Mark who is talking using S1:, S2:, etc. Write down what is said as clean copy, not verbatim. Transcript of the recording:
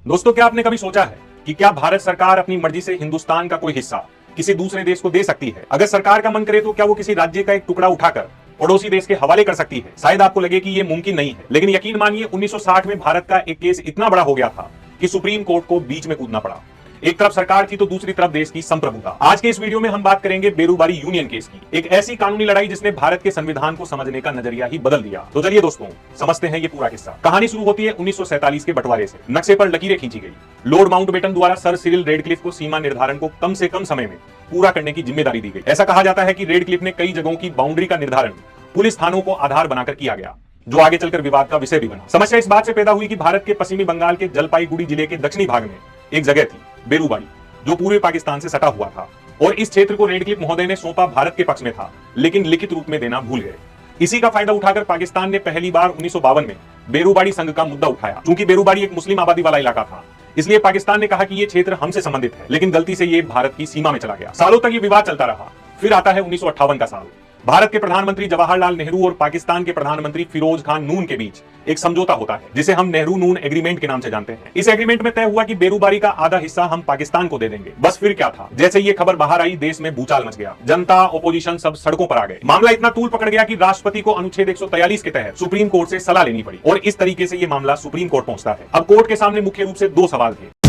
S1: दोस्तों, क्या आपने कभी सोचा है कि क्या भारत सरकार अपनी मर्जी से हिंदुस्तान का कोई हिस्सा किसी दूसरे देश को दे सकती है? अगर सरकार का मन करे तो क्या वो किसी राज्य का एक टुकड़ा उठाकर पड़ोसी देश के हवाले कर सकती है? शायद आपको लगे कि यह मुमकिन नहीं है, लेकिन यकीन मानिए 1960 में भारत का एक केस इतना बड़ा हो गया था कि सुप्रीम कोर्ट को बीच में कूदना पड़ा। एक तरफ सरकार थी तो दूसरी तरफ देश की संप्रभुता। आज के इस वीडियो में हम बात करेंगे बेरूबारी यूनियन केस की, एक ऐसी कानूनी लड़ाई जिसने भारत के संविधान को समझने का नजरिया ही बदल दिया। तो चलिए दोस्तों, समझते हैं ये पूरा किस्सा। कहानी शुरू होती है 1947 के बंटवारे से। नक्शे पर लकीरें खींची गई। लॉर्ड माउंटबेटन द्वारा सर सिरिल रेडक्लिफ को सीमा निर्धारण को कम से कम समय में पूरा करने की जिम्मेदारी दी गई। ऐसा कहा जाता है कि रेडक्लिफ ने कई जगहों की बाउंड्री का निर्धारण पुलिस थानों को आधार बनाकर किया गया, जो आगे चलकर विवाद का विषय भी बना। समस्या इस बात से पैदा हुई कि भारत के पश्चिमी बंगाल के जलपाईगुड़ी जिले के दक्षिणी भाग में एक जगह थी, बेरूबाड़ी, जो पूर्वी पाकिस्तान से सटा हुआ था, और इस क्षेत्र को रेडक्लिफ महोदय ने सौंपा भारत के पक्ष में था, लेकिन लिखित रूप में देना भूल गए। इसी का फायदा उठाकर पाकिस्तान ने पहली बार 1952 में बेरूबाड़ी संघ का मुद्दा उठाया। चूंकि बेरूबाड़ी एक मुस्लिम आबादी वाला इलाका था, इसलिए पाकिस्तान ने कहा कि यह क्षेत्र हमसे संबंधित है, लेकिन गलती से यह भारत की सीमा में चला गया। सालों तक यह विवाद चलता रहा। फिर आता है 1958 का साल। भारत के प्रधानमंत्री जवाहरलाल नेहरू और पाकिस्तान के प्रधानमंत्री फिरोज खान नून के बीच एक समझौता होता है, जिसे हम नेहरू नून एग्रीमेंट के नाम से जानते हैं। इस एग्रीमेंट में तय हुआ कि बेरूबाड़ी का आधा हिस्सा हम पाकिस्तान को दे देंगे। बस फिर क्या था, जैसे ये खबर बाहर आई, देश में भूचाल मच गया। जनता, ओपोजिशन सब सड़कों पर आ गए। मामला इतना तूल पकड़ गया कि राष्ट्रपति को अनुच्छेद 143 के तहत सुप्रीम कोर्ट से सलाह लेनी पड़ी, और इस तरीके से ये मामला सुप्रीम कोर्ट पहुंचता है। अब कोर्ट के सामने मुख्य रूप से दो सवाल थे।